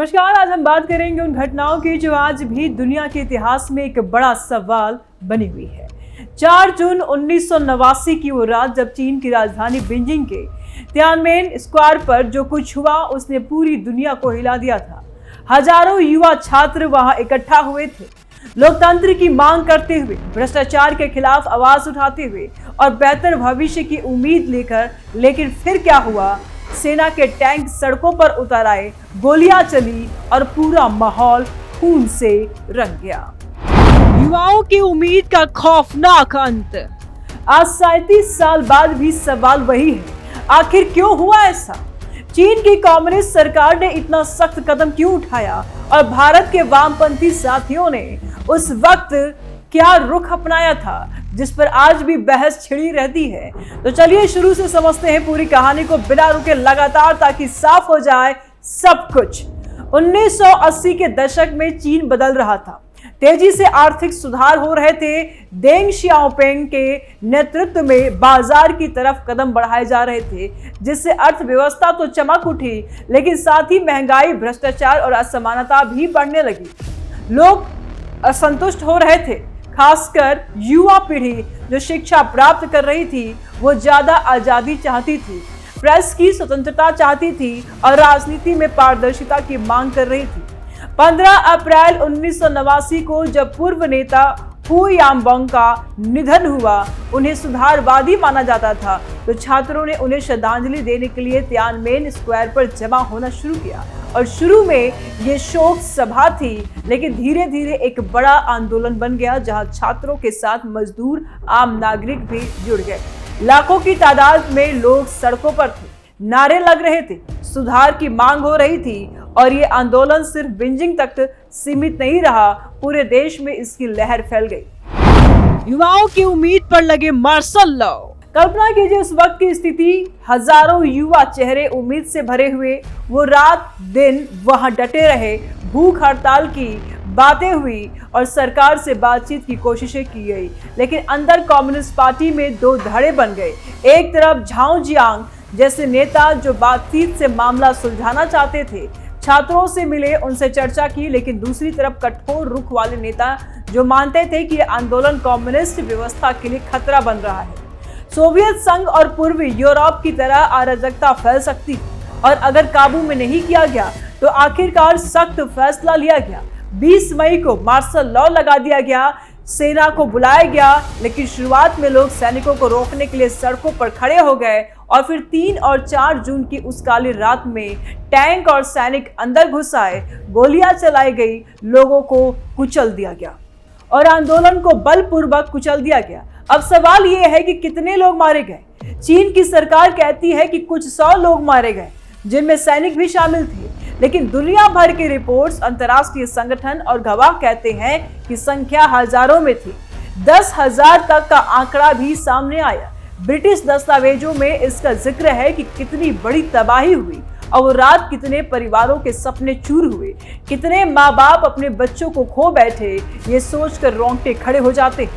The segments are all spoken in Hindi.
नमस्कार, आज हम बात करेंगे उन घटनाओं की जो आज भी दुनिया के इतिहास में एक बड़ा सवाल बनी हुई है। 4 जून 1989 की वो रात जब चीन की राजधानी बीजिंग के तियानमेन स्क्वायर पर जो कुछ हुआ उसने पूरी दुनिया को हिला दिया था। हजारों युवा छात्र वहां इकट्ठा हुए थे, लोकतंत्र की मांग करते हुए, भ्रष्टाचार के खिलाफ आवाज उठाते हुए और बेहतर भविष्य की उम्मीद लेकर। लेकिन फिर क्या हुआ? सेना के टैंक सड़कों पर उतर आए, गोलियां चली और पूरा माहौल खून से रंग गया। युवाओं की उम्मीद का खौफनाक अंत। आज 37 साल बाद भी सवाल वही है, आखिर क्यों हुआ ऐसा? चीन की कम्युनिस्ट सरकार ने इतना सख्त कदम क्यों उठाया और भारत के वामपंथी साथियों ने उस वक्त क्या रुख अपनाया था, जिस पर आज भी बहस छिड़ी रहती है। तो चलिए शुरू से समझते हैं पूरी कहानी को बिना रुके लगातार, ताकि साफ हो जाए सब कुछ। 1980 के दशक में चीन बदल रहा था, तेजी से आर्थिक सुधार हो रहे थे। देंग शियाओपिंग के नेतृत्व में बाजार की तरफ कदम बढ़ाए जा रहे थे, जिससे अर्थव्यवस्था तो चमक उठी, लेकिन साथ ही महंगाई, भ्रष्टाचार और असमानता भी बढ़ने लगी। लोग असंतुष्ट हो रहे थे, खासकर युवा पीढ़ी जो शिक्षा प्राप्त कर रही थी, वो ज्यादा आजादी चाहती थी, प्रेस की स्वतंत्रता चाहती थी और राजनीति में पारदर्शिता की मांग कर रही थी। 15 अप्रैल 1989 को जब पूर्व नेता हु याम्बोंग का निधन हुआ, उन्हें सुधारवादी माना जाता था, तो छात्रों ने उन्हें श्रद्धांजलि देने के लिए तियानमेन स्क्वायर पर जमा होना शुरू किया। और शुरू में ये शोक सभा थी, लेकिन धीरे धीरे एक बड़ा आंदोलन बन गया, जहां छात्रों के साथ मजदूर, आम नागरिक भी जुड़ गए। लाखों की तादाद में लोग सड़कों पर थे, नारे लग रहे थे, सुधार की मांग हो रही थी। और ये आंदोलन सिर्फ बीजिंग तक सीमित नहीं रहा, पूरे देश में इसकी लहर फैल गई। युवाओं की उम्मीद पर लगे मार्शल लॉ। कल्पना कीजिए उस वक्त की स्थिति, हजारों युवा चेहरे उम्मीद से भरे हुए, वो रात दिन वहां डटे रहे, भूख हड़ताल की बातें हुई और सरकार से बातचीत की कोशिशें की गई। लेकिन अंदर कम्युनिस्ट पार्टी में दो धड़े बन गए। एक तरफ झाओ जियांग जैसे नेता जो बातचीत से मामला सुलझाना चाहते थे, छात्रों से मिले, उनसे चर्चा की, लेकिन दूसरी तरफ कठोर रुख वाले नेता जो मानते थे कि आंदोलन कम्युनिस्ट व्यवस्था के लिए खतरा बन रहा है। सोवियत संघ और पूर्वी यूरोप की तरह अराजकता फैल सकती है और अगर काबू में नहीं किया गया तो आखिरकार सख्त फैसला लिया गया। 20 मई को मार्शल लॉ लगा दिया गया, सेना को बुलाया गया, लेकिन शुरुआत में लोग सैनिकों को रोकने के लिए सड़कों पर खड़े हो गए और फिर 3 और 4 जून की उस काली रात में टैंक और सैनिक अंदर घुस आए, गोलियां चलाई गई, लोगों को कुचल दिया गया और आंदोलन को बलपूर्वक कुचल दिया गया। अब सवाल यह है कि कितने लोग मारे गए। चीन की सरकार कहती है कि कुछ 100 लोग मारे गए, जिनमें सैनिक भी शामिल थे, लेकिन दुनिया भर की रिपोर्ट्स, अंतर्राष्ट्रीय संगठन और गवाह कहते हैं कि संख्या हजारों में थी। 10,000 तक का आंकड़ा भी सामने आया। ब्रिटिश दस्तावेजों में इसका जिक्र है कि कितनी बड़ी तबाही हुई और वो रात कितने परिवारों के सपने चूर हुए, कितने माँ बाप अपने बच्चों को खो बैठे, ये सोचकर रोंगटे खड़े हो जाते।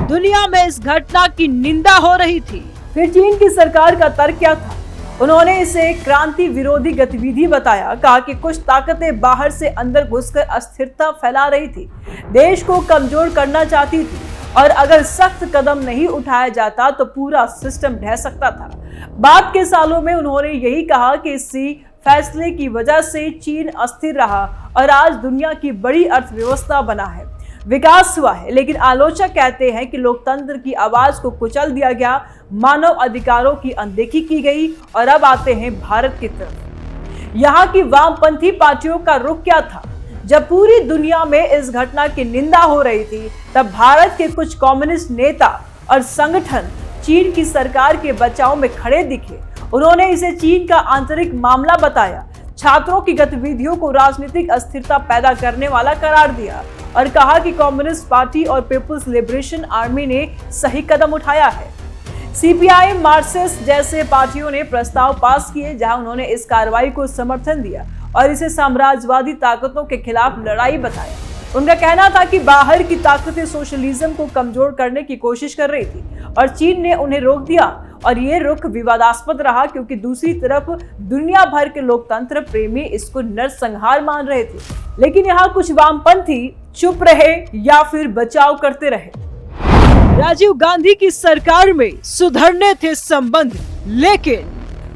दुनिया में इस घटना की निंदा हो रही थी। फिर चीन की सरकार का तर्क क्या था? उन्होंने इसे क्रांति विरोधी गतिविधि बताया, कहा कि कुछ ताकतें बाहर से अंदर घुसकर अस्थिरता फैला रही थी, देश को कमजोर करना चाहती थी और अगर सख्त कदम नहीं उठाया जाता तो पूरा सिस्टम ढह सकता था। बाद के सालों में उन्होंने यही कहा कि इसी फैसले की वजह से चीन अस्थिर रहा और आज दुनिया की बड़ी अर्थव्यवस्था बना है, विकास हुआ है। लेकिन आलोचक कहते हैं कि लोकतंत्र की आवाज को कुचल दिया गया, मानव अधिकारों की अनदेखी की गई। और अब आते हैं भारत की तरफ। यहाँ की वामपंथी पार्टियों का रुख क्या था? जब पूरी दुनिया में इस घटना की निंदा हो रही थी, तब भारत के कुछ कम्युनिस्ट नेता और संगठन चीन की सरकार के बचाव में खड़े दिखे। उन्होंने इसे चीन का आंतरिक मामला बताया, छात्रों की गतिविधियों को राजनीतिक अस्थिरता पैदा करने वाला करार दिया और कहा कि कम्युनिस्ट पार्टी और पीपुल्स लिबरेशन आर्मी ने सही कदम उठाया है। सीपीआई, मार्क्सिस्ट जैसे पार्टियों ने प्रस्ताव पास किए, जहां उन्होंने इस कार्रवाई को समर्थन दिया और इसे साम्राज्यवादी ताकतों के खिलाफ लड़ाई बताया। उनका कहना था कि बाहर की ताकतें सोशलिज्म को कमजोर करने की कोशिश कर रही थी और चीन ने उन्हें रोक दिया और ये रुख विवादास्पद रहा क्योंकि दूसरी तरफ दुनिया भर के लोकतंत्र प्रेमी इसको नरसंहार मान रहे थे। लेकिन यहाँ कुछ वामपंथी चुप रहे या फिर बचाव करते रहे। राजीव गांधी की सरकार में सुधरने थे संबंध, लेकिन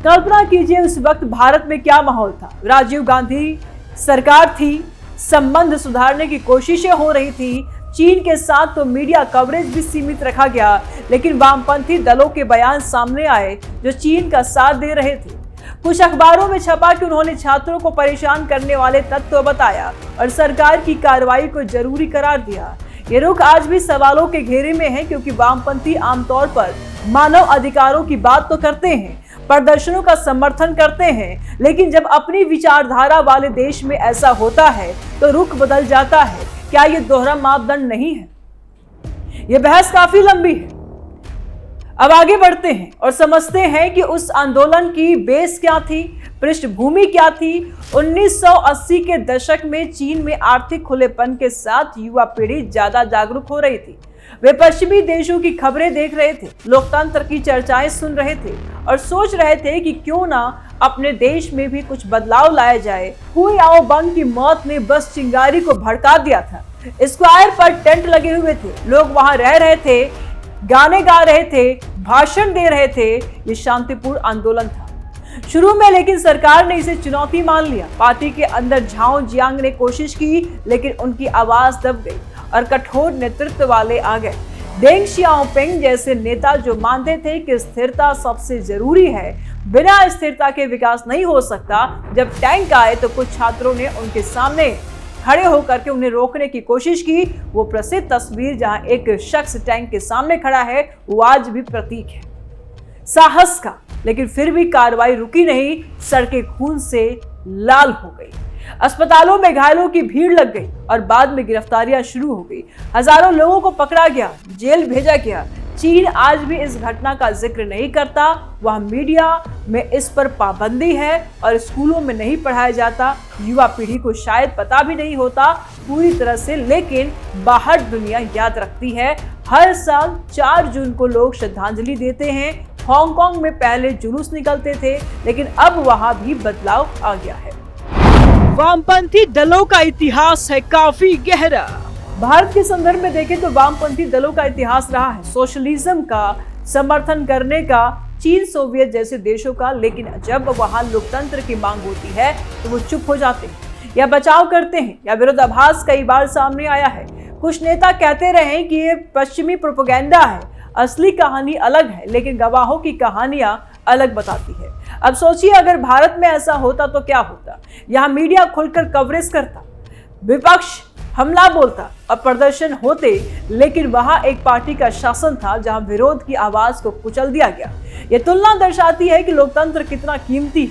कल्पना कीजिए उस वक्त भारत में क्या माहौल था। राजीव गांधी सरकार थी, संबंध सुधारने की कोशिशें हो रही थी, चीन के साथ तो मीडिया कवरेज भी सीमित रखा गया, लेकिन वामपंथी दलों के बयान सामने आए जो चीन का साथ दे रहे थे। कुछ अखबारों में छपा कि उन्होंने छात्रों को परेशान करने वाले तत्व बताया और सरकार की कार्रवाई को जरूरी करार दिया। ये रुख आज भी सवालों के घेरे में है क्योंकि वामपंथी आमतौर पर मानव अधिकारों की बात तो करते हैं, प्रदर्शनों का समर्थन करते हैं, लेकिन जब अपनी विचारधारा वाले देश में ऐसा होता है तो रुख बदल जाता है। क्या ये दोहरा मापदंड नहीं है? ये बहस काफी लंबी है। अब आगे बढ़ते हैं और समझते हैं कि उस आंदोलन की बेस क्या थी, पृष्ठभूमि क्या थी। 1980 के दशक में चीन में आर्थिक खुलेपन के साथ युवा पीढ़ी ज्यादा जागरूक हो रही थी। वे पश्चिमी देशों की खबरें देख रहे थे, लोकतंत्र की चर्चाएं सुन रहे थे और सोच रहे थे कि क्यों ना अपने देश में भी कुछ बदलाव लाया जाए। हु याओबंग की मौत ने बस चिंगारी को भड़का दिया था। स्क्वायर पर टेंट लगे हुए थे, लोग वहां रह रहे थे, गाने गा रहे थे, भाषण दे रहे थे। ये शांतिपूर्ण आंदोलन था शुरू में, लेकिन सरकार ने इसे चुनौती मान लिया। पार्टी के अंदर झाओ जियांग ने कोशिश की, लेकिन उनकी आवाज दब गई और कठोर नेतृत्व वाले आ गए। डेंग शियाओपिंग जैसे नेता जो मानते थे कि स्थिरता सबसे जरूरी है, बिना स्थिरता के विकास नहीं हो सकता। जब टैंक आए तो कुछ छात्रों ने उनके सामने खड़े होकर के उन्हें रोकने की कोशिश की। वो प्रसिद्ध तस्वीर जहां एक शख्स टैंक के सामने खड़ा है, वो आज भी प्रतीक है साहस का। लेकिन फिर भी कार्रवाई रुकी नहीं, सड़कें खून से लाल हो गई, अस्पतालों में घायलों की भीड़ लग गई और बाद में गिरफ्तारियां शुरू हो गई। हजारों लोगों को पकड़ा गया, जेल भेजा गया। चीन आज भी इस घटना का जिक्र नहीं करता। वह मीडिया में इस पर पाबंदी है और स्कूलों में नहीं पढ़ाया जाता। युवा पीढ़ी को शायद पता भी नहीं होता पूरी तरह से, लेकिन बाहर दुनिया याद रखती है। हर साल 4 जून को लोग श्रद्धांजलि देते हैं। हांगकांग में पहले जुलूस निकलते थे, लेकिन अब वहां भी बदलाव आ गया है। वामपंथी दलों का इतिहास है काफी गहरा। भारत के संदर्भ में देखें तो वामपंथी दलों का इतिहास रहा है सोशलिज्म का समर्थन करने का, चीन सोवियत जैसे देशों का। लेकिन जब वहां लोकतंत्र की मांग होती है तो वो चुप हो जाते हैं या बचाव करते हैं या विरोधाभास कई बार सामने आया है। कुछ नेता कहते रहे कि ये पश्चिमी प्रोपेगेंडा है, असली कहानी अलग है, लेकिन गवाहों की कहानियां अलग बताती है। अब सोचिए अगर भारत में ऐसा होता तो क्या होता। यहाँ मीडिया खुलकर कवरेज करता, विपक्ष हमला बोलता और प्रदर्शन होते, लेकिन वहां एक पार्टी का शासन था जहां विरोध की आवाज को कुचल दिया गया। ये तुलना दर्शाती है कि लोकतंत्र कितना कीमती है।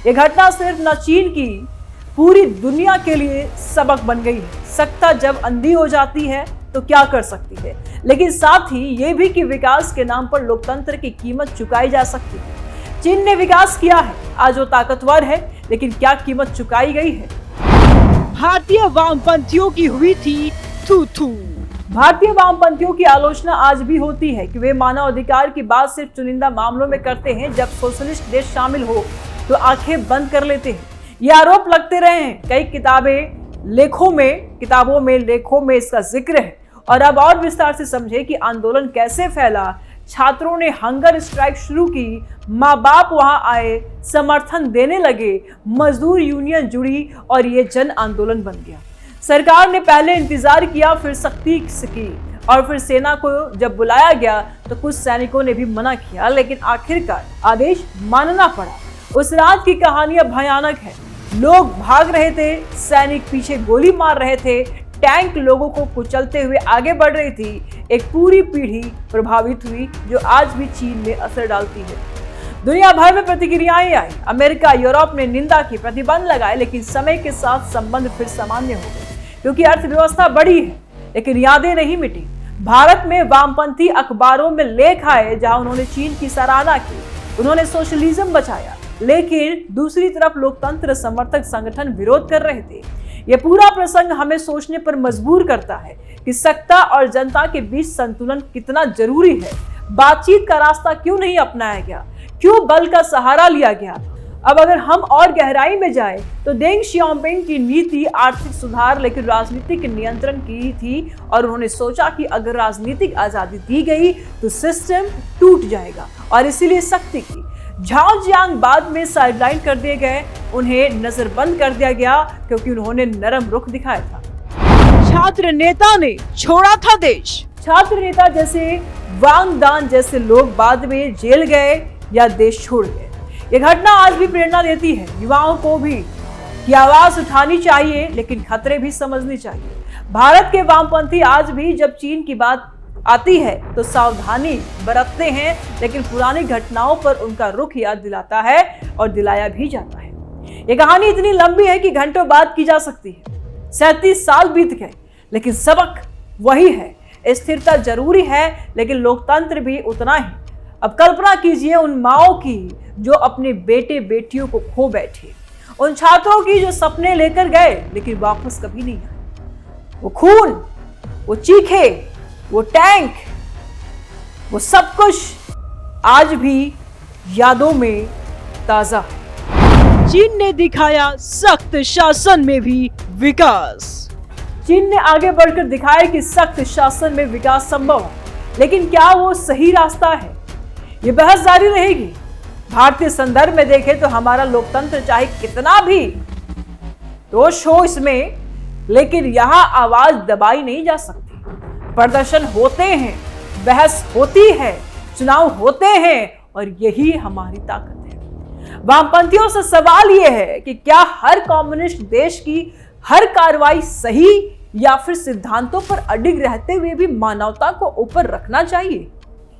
ये घटना सिर्फ न चीन की, पूरी दुनिया के लिए सबक बन गई है। सत्ता जब अंधी हो जाती है तो क्या कर सकती है, लेकिन साथ ही ये भी कि विकास के नाम पर लोकतंत्र की कीमत चुकाई जा सकती है। चीन ने विकास किया है, आज वो ताकतवर है, लेकिन क्या कीमत चुकाई गई है? भारतीय वामपंथियों की हुई थी थू थू। भारतीय वामपंथियों की आलोचना आज भी होती है कि वे मानव अधिकार की बात सिर्फ चुनिंदा मामलों में करते हैं। जब सोशलिस्ट देश शामिल हो तो आंखें बंद कर लेते हैं। ये आरोप लगते रहे हैं। कई किताबों में लेखों में इसका जिक्र है। और अब और विस्तार से समझे कि आंदोलन कैसे फैला। छात्रों ने हंगर स्ट्राइक शुरू की, माँ बाप वहां आए, समर्थन देने लगे, मजदूर यूनियन जुड़ी और ये जन आंदोलन बन गया। सरकार ने पहले इंतजार किया, फिर सख्ती की और फिर सेना को जब बुलाया गया तो कुछ सैनिकों ने भी मना किया, लेकिन आखिरकार आदेश मानना पड़ा। उस रात की कहानियां भयानक है। लोग भाग रहे थे, सैनिक पीछे गोली मार रहे थे, टैंक लोगों को कुचलते हुए आगे बढ़ रही थी। एक पूरी पीढ़ी प्रभावित हुई जो आज भी चीन में असर डालती है। दुनिया भर में प्रतिक्रियाएं आई। अमेरिका, यूरोप ने निंदा की, प्रतिबंध लगाए, लेकिन समय के साथ संबंध फिर सामान्य हो गए क्योंकि अर्थव्यवस्था बढ़ी है, लेकिन यादें नहीं मिटी। भारत में वामपंथी अखबारों में लेख आए जहां उन्होंने चीन की सराहना की, उन्होंने सोशलिज्म बचाया, लेकिन दूसरी तरफ लोकतंत्र समर्थक संगठन विरोध कर रहे थे। यह पूरा प्रसंग हमें सोचने पर मजबूर करता है कि सत्ता और जनता के बीच संतुलन कितना जरूरी है। बातचीत का रास्ता क्यों नहीं अपनाया गया? क्यों बल का सहारा लिया गया? अब अगर हम और गहराई में जाए तो देंग शियाओपिंग की नीति आर्थिक सुधार लेकिन राजनीतिक नियंत्रण की थी और उन्होंने सोचा कि अगर राजनीतिक आजादी दी गई तो सिस्टम टूट जाएगा और इसीलिए सख्ती की। झाओ जियांग बाद में साइडलाइन कर दिए गए, उन्हें नजरबंद कर दिया गया क्योंकि उन्होंने नरम रुख दिखाया था। छात्र नेता ने छोड़ा था देश। छात्र नेता जैसे वांग दान जैसे लोग बाद में जेल गए या देश छोड़ गए। यह घटना आज भी प्रेरणा देती है युवाओं को भी कि आवाज उठानी चाहिए लेकिन खतरे भी समझनी चाहिए। भारत के वामपंथी आज भी जब चीन की बात आती है तो सावधानी बरतते हैं, लेकिन पुरानी घटनाओं पर उनका रुख याद दिलाता है और दिलाया भी जाता है। ये कहानी इतनी लंबी है कि घंटों बात की जा सकती है। 37 साल बीत गए लेकिन सबक वही है, स्थिरता जरूरी है लेकिन लोकतंत्र भी उतना ही। अब कल्पना कीजिए उन माओ की जो अपने बेटे बेटियों को खो बैठे, उन छात्रों की जो सपने लेकर गए लेकिन वापस कभी नहीं आए। वो खून, वो चीखे, वो टैंक, वो सब कुछ आज भी यादों में ताजा है। चीन ने दिखाया सख्त शासन में भी विकास। चीन ने आगे बढ़कर दिखाया कि सख्त शासन में विकास संभव है, लेकिन क्या वो सही रास्ता है? ये बहस जारी रहेगी। भारतीय संदर्भ में देखें तो हमारा लोकतंत्र चाहे कितना भी दोष हो इसमें, लेकिन यहां आवाज दबाई नहीं जा सकती। प्रदर्शन होते हैं, बहस होती है, चुनाव होते हैं और यही हमारी ताकत है। वामपंथियों से सवाल यह है कि क्या हर कम्युनिस्ट देश की हर कार्रवाई सही या फिर सिद्धांतों पर अडिग रहते हुए भी मानवता को ऊपर रखना चाहिए?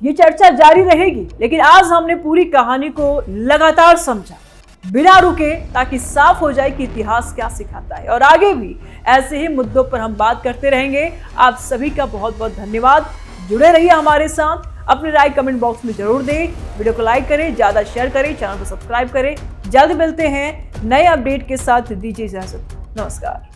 ये चर्चा जारी रहेगी, लेकिन आज हमने पूरी कहानी को लगातार समझा बिना रुके, ताकि साफ हो जाए कि इतिहास क्या सिखाता है। और आगे भी ऐसे ही मुद्दों पर हम बात करते रहेंगे। आप सभी का बहुत बहुत धन्यवाद। जुड़े रहिए हमारे साथ, अपनी राय कमेंट बॉक्स में जरूर दें, वीडियो को लाइक करें, ज्यादा शेयर करें, चैनल को सब्सक्राइब करें। जल्द मिलते हैं नए अपडेट के साथ। दीजिए इजाजत, नमस्कार।